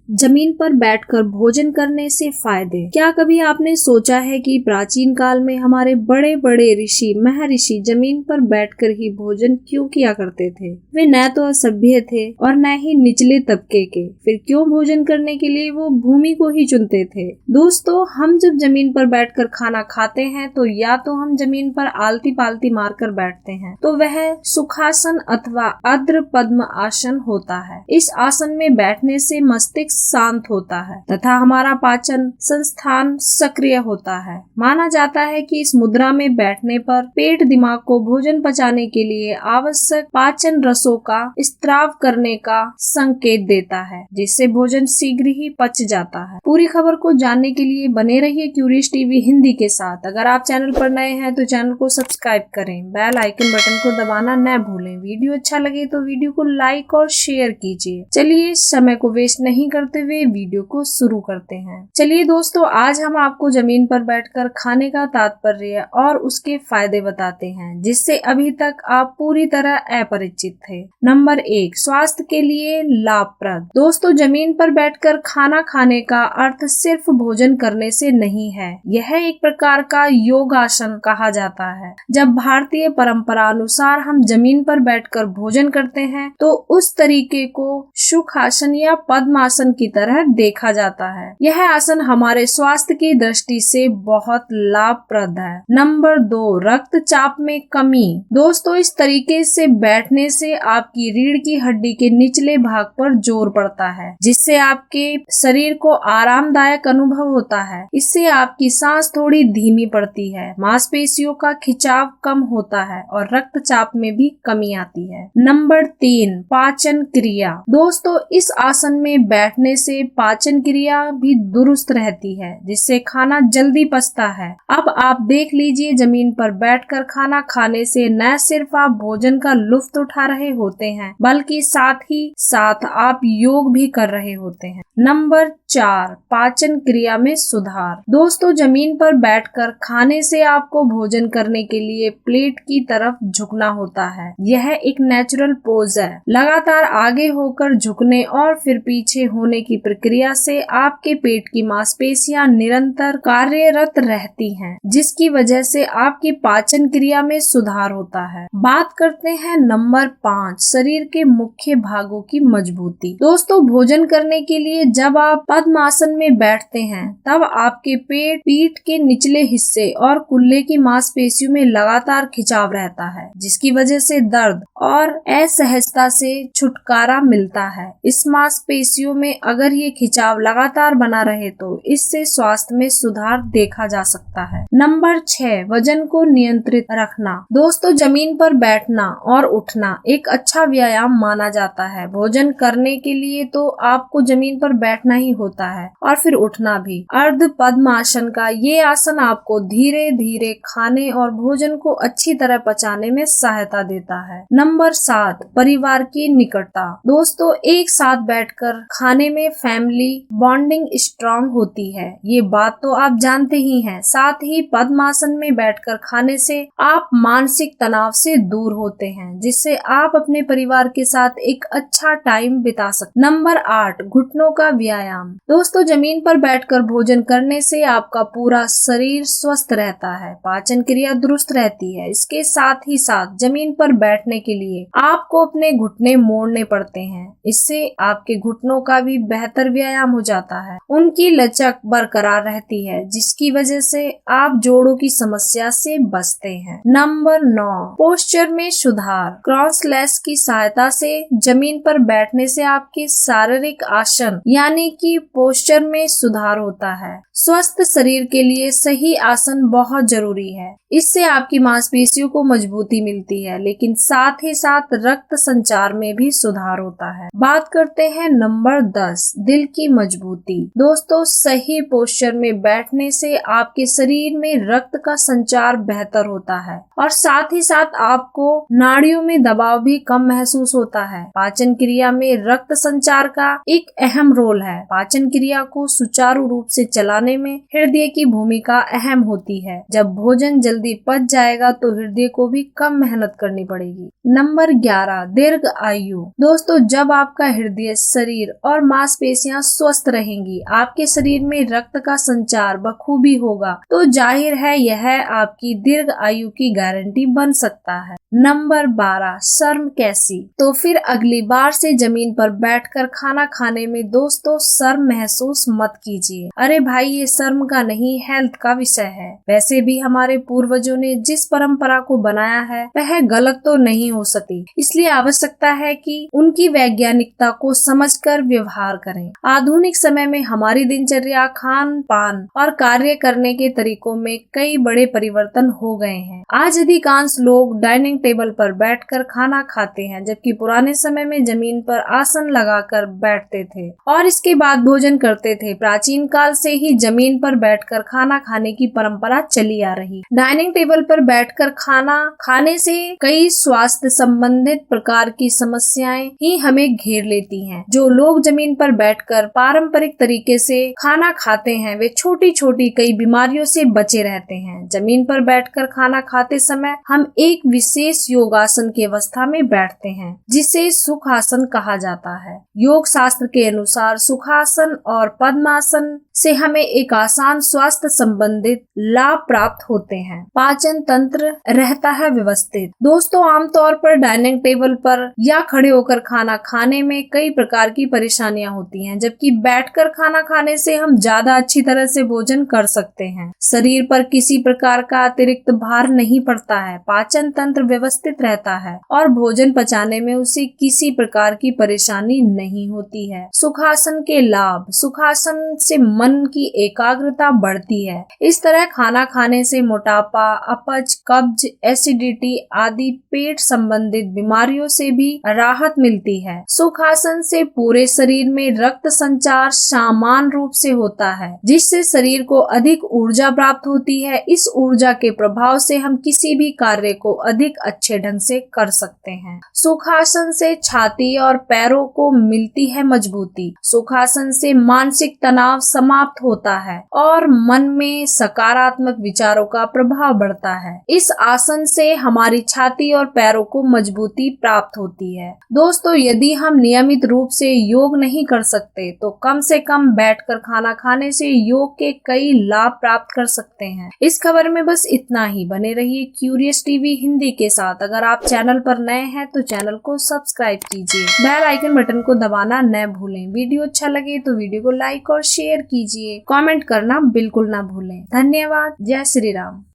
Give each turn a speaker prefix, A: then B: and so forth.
A: जमीन पर बैठकर भोजन करने से फायदे। क्या कभी आपने सोचा है कि प्राचीन काल में हमारे बड़े बड़े ऋषि महर्षि जमीन पर बैठकर ही भोजन क्यों किया करते थे? वे न तो असभ्य थे और न ही निचले तबके के, फिर क्यों भोजन करने के लिए वो भूमि को ही चुनते थे? दोस्तों, हम जब जमीन पर बैठकर खाना खाते हैं तो या तो हम जमीन पर आलती पालती मारकर बैठते हैं, तो वह सुखासन अथवा अद्र पद्म आसन होता है। इस आसन में बैठने से मस्तिष्क शांत होता है तथा हमारा पाचन संस्थान सक्रिय होता है। माना जाता है कि इस मुद्रा में बैठने पर पेट दिमाग को भोजन पचाने के लिए आवश्यक पाचन रसों का स्त्राव करने का संकेत देता है, जिससे भोजन शीघ्र ही पच जाता है। पूरी खबर को जानने के लिए बने रहिए क्यूरियस टीवी हिंदी के साथ। अगर आप चैनल पर नए हैं तो चैनल को सब्सक्राइब करें, बेल आइकन बटन को दबाना न भूलें। वीडियो अच्छा लगे तो वीडियो को लाइक और शेयर कीजिए। चलिए समय को वेस्ट नहीं करते हुए वीडियो को शुरू करते हैं। चलिए दोस्तों, आज हम आपको जमीन पर बैठकर खाने का तात्पर्य और उसके फायदे बताते हैं, जिससे अभी तक आप पूरी तरह अपरिचित थे। नंबर 1, स्वास्थ्य के लिए लाभप्रद। दोस्तों, जमीन पर बैठकर खाना खाने का अर्थ सिर्फ भोजन करने से नहीं है, यह एक प्रकार का योगासन कहा जाता है। जब भारतीय परंपरा अनुसार हम जमीन पर बैठकर भोजन करते हैं तो उस तरीके को सुखासन या पद्मासन की तरह देखा जाता है। यह आसन हमारे स्वास्थ्य की दृष्टि से बहुत लाभप्रद है। नंबर 2, रक्तचाप में कमी। दोस्तों, इस तरीके से बैठने से आपकी रीढ़ की हड्डी के निचले भाग पर जोर पड़ता है, जिससे आपके शरीर को आरामदायक अनुभव होता है। इससे आपकी सांस थोड़ी धीमी पड़ती है, मांसपेशियों का खिंचाव कम होता है और रक्तचाप में भी कमी आती है। नंबर 3, पाचन क्रिया। दोस्तों, इस आसन में बैठने से पाचन क्रिया भी दुरुस्त रहती है, जिससे खाना जल्दी पचता है। अब आप देख लीजिए, जमीन पर बैठकर खाना खाने से न सिर्फ आप भोजन का लुत्फ उठा रहे होते हैं, बल्कि साथ ही साथ आप योग भी कर रहे होते हैं। नंबर 4, पाचन क्रिया में सुधार। दोस्तों, जमीन पर बैठकर खाने से आपको भोजन करने के लिए प्लेट की तरफ झुकना होता है। यह एक नेचुरल पोज है। लगातार आगे होकर झुकने और फिर पीछे होने की प्रक्रिया से आपके पेट की मांसपेशियां निरंतर कार्यरत रहती हैं, जिसकी वजह से आपकी पाचन क्रिया में सुधार होता है। बात करते हैं नंबर 5, शरीर के मुख्य भागों की मजबूती। दोस्तों, भोजन करने के लिए जब आप पद्मासन में बैठते हैं तब आपके पेट, पीठ के निचले हिस्से और कुल्ले की मांसपेशियों में लगातार खिंचाव रहता है, जिसकी वजह से दर्द और असहजता से छुटकारा मिलता है। इस मांसपेशियों में अगर ये खिंचाव लगातार बना रहे तो इससे स्वास्थ्य में सुधार देखा जा सकता है। नंबर 6, वजन को नियंत्रित रखना। दोस्तों, जमीन पर बैठना और उठना एक अच्छा व्यायाम माना जाता है। भोजन करने के लिए तो आपको जमीन पर बैठना ही होता है और फिर उठना भी। अर्ध पद्मासन का ये आसन आपको धीरे धीरे खाने और भोजन को अच्छी तरह पचाने में सहायता देता है। नंबर 7, परिवार की निकटता। दोस्तों, एक साथ बैठकर खाने में फैमिली बॉन्डिंग स्ट्रांग होती है, ये बात तो आप जानते ही हैं। साथ ही पद्मासन में बैठकर खाने से आप मानसिक तनाव से दूर होते हैं, जिससे आप अपने परिवार के साथ एक अच्छा टाइम बिता सकते। नंबर 8, घुटनों का व्यायाम। दोस्तों, जमीन पर बैठकर भोजन करने से आपका पूरा शरीर स्वस्थ रहता है, पाचन क्रिया दुरुस्त रहती है। इसके साथ ही साथ जमीन पर बैठने के लिए आपको अपने घुटने मोड़ने पड़ते हैं। इससे आपके घुटनों का भी बेहतर व्यायाम हो जाता है, उनकी लचक बरकरार रहती है, जिसकी वजह से आप जोड़ों की समस्या से बचते हैं। नंबर 9, पोस्चर में सुधार। क्रॉस लेग्स की सहायता से जमीन पर बैठने से आपके शारीरिक आसन यानी कि पोस्चर में सुधार होता है। स्वस्थ शरीर के लिए सही आसन बहुत जरूरी है। इससे आपकी मांसपेशियों को मजबूती मिलती है, लेकिन साथ ही साथ रक्त संचार में भी सुधार होता है। बात करते हैं नंबर 10, दिल की मजबूती। दोस्तों, सही पोस्चर में बैठने से आपके शरीर में रक्त का संचार बेहतर होता है और साथ ही साथ आपको नाड़ियों में दबाव भी कम महसूस होता है। पाचन क्रिया में रक्त संचार का एक अहम रोल है। पाचन क्रिया को सुचारू रूप से चलाने में हृदय की भूमिका अहम होती है। जब भोजन जल्दी पच जाएगा तो हृदय को भी कम मेहनत करनी पड़ेगी। नंबर 11, दीर्घ आयु। दोस्तों, जब आपका हृदय, शरीर और मांसपेशियां स्वस्थ रहेंगी, आपके शरीर में रक्त का संचार बखूबी होगा, तो जाहिर है यह आपकी दीर्घ आयु की गारंटी बन सकता है। नंबर 12, शर्म कैसी। तो फिर अगली बार से जमीन पर बैठकर खाना खाने में दोस्तों शर्म महसूस मत कीजिए। अरे भाई, ये शर्म का नहीं, हेल्थ का विषय है। वैसे भी हमारे पूर्वजों ने जिस परंपरा को बनाया है वह गलत तो नहीं हो सकती, इसलिए आवश्यकता है कि उनकी वैज्ञानिकता को समझकर व्यवहार करें। आधुनिक समय में हमारी दिनचर्या, खान पान और कार्य करने के तरीकों में कई बड़े परिवर्तन हो गए हैं। आज अधिकांश लोग डाइनिंग टेबल पर बैठकर खाना खाते हैं, जबकि पुराने समय में जमीन पर आसन लगाकर बैठते थे और इसके बाद भोजन करते थे। प्राचीन काल से ही जमीन पर बैठकर खाना खाने की परंपरा चली आ रही। डाइनिंग टेबल पर बैठकर खाना खाने से कई स्वास्थ्य संबंधित प्रकार की समस्याएं ही हमें घेर लेती हैं। जो लोग जमीन पर बैठकर पारंपरिक तरीके से खाना खाते हैं वे छोटी छोटी कई बीमारियों से बचे रहते हैं। जमीन पर बैठकर खाना खाते समय हम एक विशेष योगासन की अवस्था में बैठते हैं, जिसे सुखासन कहा जाता है। योग शास्त्र के अनुसार सुखासन और पद्मासन से हमें एक आसान स्वास्थ्य संबंधित लाभ प्राप्त होते हैं। पाचन तंत्र रहता है व्यवस्थित। दोस्तों, आमतौर पर डाइनिंग टेबल पर या खड़े होकर खाना खाने में कई प्रकार की परेशानियां होती हैं, जबकि बैठकर खाना खाने से हम ज्यादा अच्छी तरह से भोजन कर सकते हैं। शरीर पर किसी प्रकार का अतिरिक्त भार नहीं पड़ता है, पाचन तंत्र व्यवस्थित रहता है और भोजन पचाने में उसे किसी प्रकार की परेशानी नहीं होती है। सुखासन के लाभ। सुखासन से मन की एकाग्रता बढ़ती है। इस तरह खाना खाने से मोटापा, अपच, कब्ज, एसिडिटी आदि पेट संबंधित बीमारियों से भी राहत मिलती है। सुखासन से पूरे शरीर में रक्त संचार समान रूप से होता है, जिससे शरीर को अधिक ऊर्जा प्राप्त होती है। इस ऊर्जा के प्रभाव से हम किसी भी कार्य को अधिक अच्छे ढंग से कर सकते हैं। सुखासन से छाती और पैरों को मिलती है मजबूती। सुखासन से मानसिक तनाव समाप्त होता है और मन में सकारात्मक विचारों का प्रभाव बढ़ता है। इस आसन से हमारी छाती और पैरों को मजबूती प्राप्त होती है। दोस्तों, यदि हम नियमित रूप से योग नहीं कर सकते तो कम से कम बैठकर खाना खाने से योग के कई लाभ प्राप्त कर सकते हैं। इस खबर में बस इतना ही। बने रहिए क्यूरियस टीवी हिंदी के साथ। अगर आप चैनल पर नए हैं तो चैनल को सब्सक्राइब कीजिए, बेल आइकन बटन को दबाना न भूलें। वीडियो अच्छा लगे तो वीडियो को लाइक और शेयर कीजिए, कमेंट करना बिल्कुल ना भूलें। धन्यवाद। जय श्री राम।